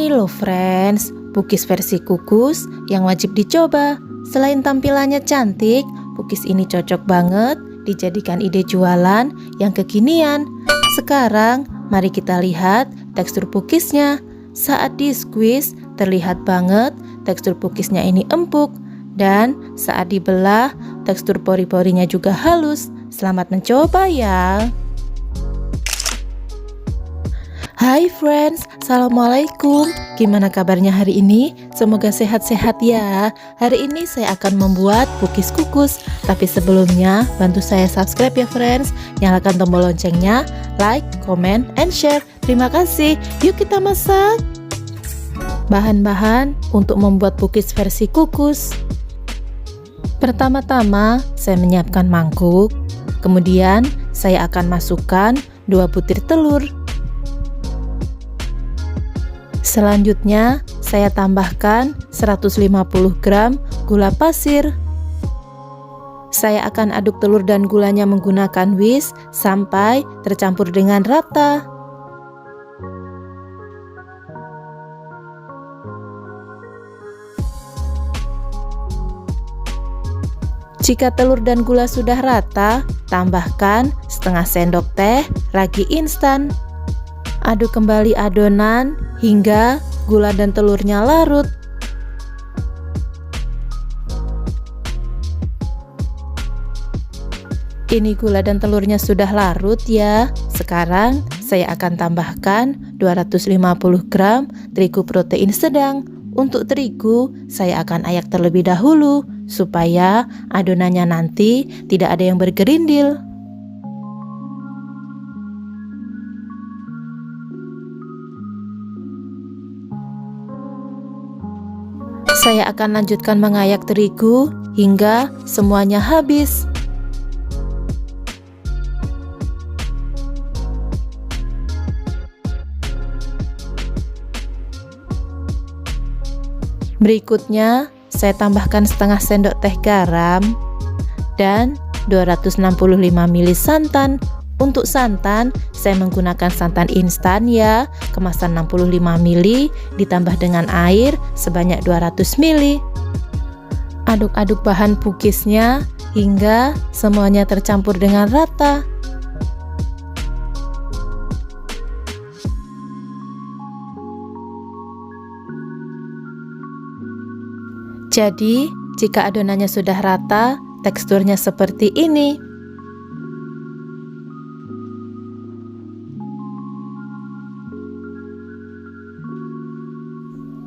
Ini loh friends, cookies versi kukus yang wajib dicoba. Selain tampilannya cantik, cookies ini cocok banget dijadikan ide jualan yang kekinian. Sekarang mari kita lihat tekstur cookiesnya. Saat di squeeze terlihat banget tekstur cookiesnya ini empuk, dan saat dibelah tekstur pori-porinya juga halus. Selamat mencoba ya. Hai friends, assalamualaikum. Gimana kabarnya hari ini? Semoga sehat-sehat ya. Hari ini saya akan membuat cookies kukus. Tapi sebelumnya bantu saya subscribe ya friends. Nyalakan tombol loncengnya, like, comment, and share. Terima kasih. Yuk kita masak. Bahan-bahan untuk membuat cookies versi kukus. Pertama-tama saya menyiapkan mangkuk. Kemudian saya akan masukkan 2 butir telur. Selanjutnya, saya tambahkan 150 gram gula pasir. Saya akan aduk telur dan gulanya menggunakan whisk sampai tercampur dengan rata. Jika telur dan gula sudah rata, tambahkan setengah sendok teh ragi instan. Aduk kembali adonan hingga gula dan telurnya larut. Ini gula dan telurnya sudah larut ya. Sekarang saya akan tambahkan 250 gram terigu protein sedang. Untuk terigu saya akan ayak terlebih dahulu supaya adonannya nanti tidak ada yang bergerindil. Saya akan lanjutkan mengayak terigu hingga semuanya habis. Berikutnya, saya tambahkan setengah sendok teh garam dan 265 ml santan. Untuk santan, saya menggunakan santan instan ya, kemasan 65 ml ditambah dengan air sebanyak 200 ml. Aduk-aduk bahan cookiesnya hingga semuanya tercampur dengan rata. Jadi, jika adonannya sudah rata, teksturnya seperti ini.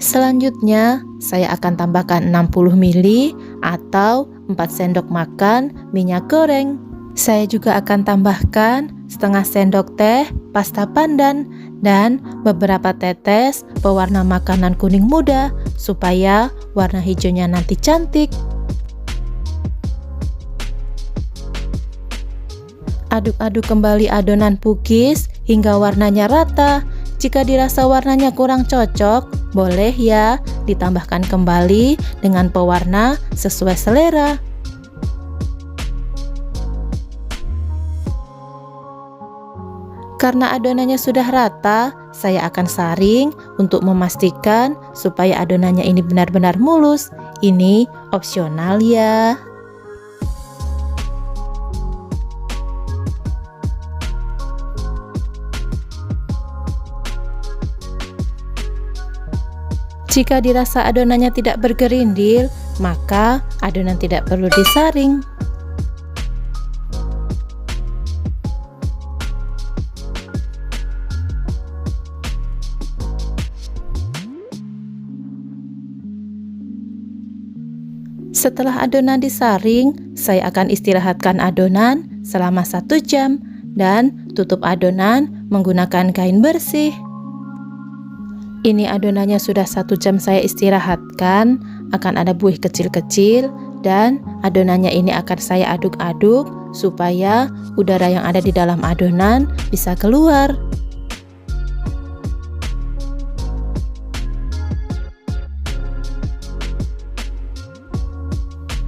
Selanjutnya, saya akan tambahkan 60 ml atau 4 sendok makan minyak goreng. Saya juga akan tambahkan setengah sendok teh pasta pandan dan beberapa tetes pewarna makanan kuning muda supaya warna hijaunya nanti cantik. Aduk-aduk kembali adonan cookies hingga warnanya rata. Jika dirasa warnanya kurang cocok, boleh ya ditambahkan kembali dengan pewarna sesuai selera. Karena adonannya sudah rata, saya akan saring untuk memastikan supaya adonannya ini benar-benar mulus. Ini opsional ya. Jika dirasa adonannya tidak bergerindil, maka adonan tidak perlu disaring. Setelah adonan disaring, saya akan istirahatkan adonan selama 1 jam dan tutup adonan menggunakan kain bersih. Ini adonannya sudah 1 jam saya istirahatkan, akan ada buih kecil-kecil dan adonannya ini akan saya aduk-aduk supaya udara yang ada di dalam adonan bisa keluar.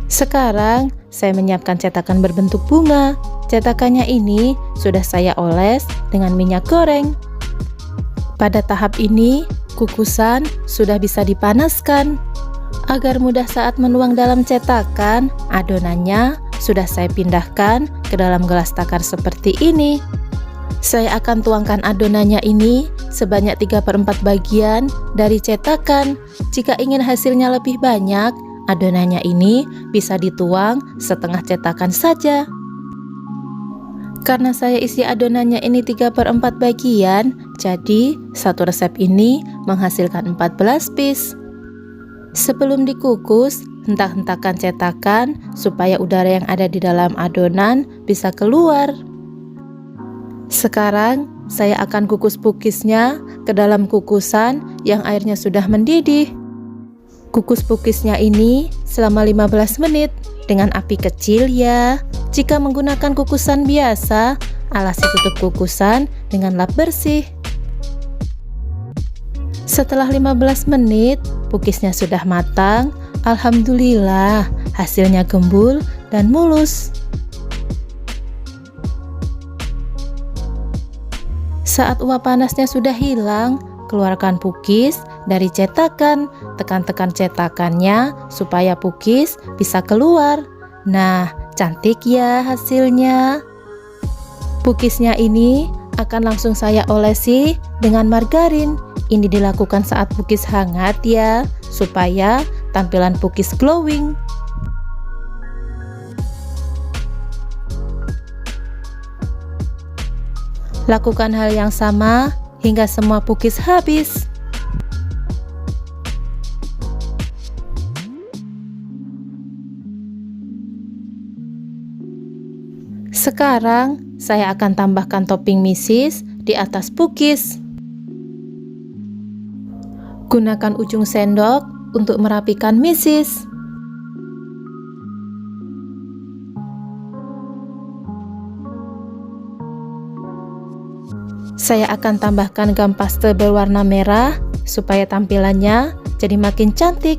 Sekarang saya menyiapkan cetakan berbentuk bunga. Cetakannya ini sudah saya oles dengan minyak goreng. Pada tahap ini, Kukusan sudah bisa dipanaskan. Agar mudah saat menuang dalam cetakan, adonannya sudah saya pindahkan ke dalam gelas takar seperti ini. Saya akan tuangkan adonannya ini sebanyak 3/4 bagian dari cetakan. Jika ingin hasilnya lebih banyak, adonannya ini bisa dituang setengah cetakan saja. Karena saya isi adonannya ini 3/4 bagian, jadi satu resep ini menghasilkan 14 piece. Sebelum dikukus, hentak-hentakan cetakan supaya udara yang ada di dalam adonan bisa keluar. Sekarang saya akan kukus pukisnya ke dalam kukusan yang airnya sudah mendidih. Kukus pukisnya ini selama 15 menit dengan api kecil ya. Jika menggunakan kukusan biasa, alasi tutup kukusan dengan lap bersih. Setelah 15 menit, pukisnya sudah matang. Alhamdulillah, hasilnya gembul dan mulus. Saat uap panasnya sudah hilang, keluarkan pukis dari cetakan. Tekan-tekan cetakannya supaya pukis bisa keluar. Nah, cantik ya hasilnya. Pukisnya ini akan langsung saya olesi dengan margarin. Ini dilakukan saat pukis hangat ya, supaya tampilan pukis glowing. Lakukan hal yang sama hingga semua pukis habis. Sekarang saya akan tambahkan topping misis di atas pukis. Gunakan ujung sendok untuk merapikan misis. Saya akan tambahkan gam pastel berwarna merah supaya tampilannya jadi makin cantik.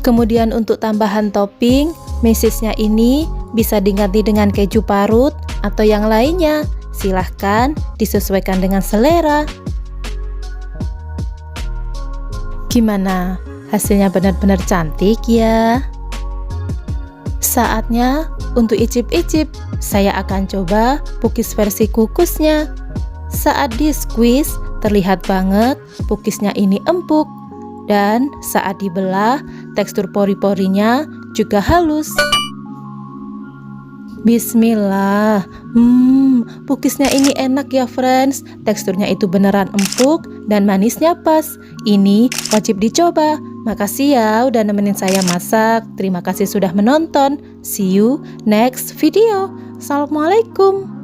Kemudian untuk tambahan topping, misisnya ini bisa diganti dengan keju parut atau yang lainnya. Silahkan disesuaikan dengan selera. Gimana? Hasilnya benar-benar cantik ya. Saatnya untuk icip-icip. Saya akan coba pukis versi kukusnya. Saat di squeeze, terlihat banget pukisnya ini empuk. Dan saat dibelah, tekstur pori-porinya juga halus. Bismillah. Pukisnya ini enak ya friends. Teksturnya itu beneran empuk dan manisnya pas. Ini wajib dicoba. Makasih ya udah nemenin saya masak. Terima kasih sudah menonton. See you next video. Assalamualaikum.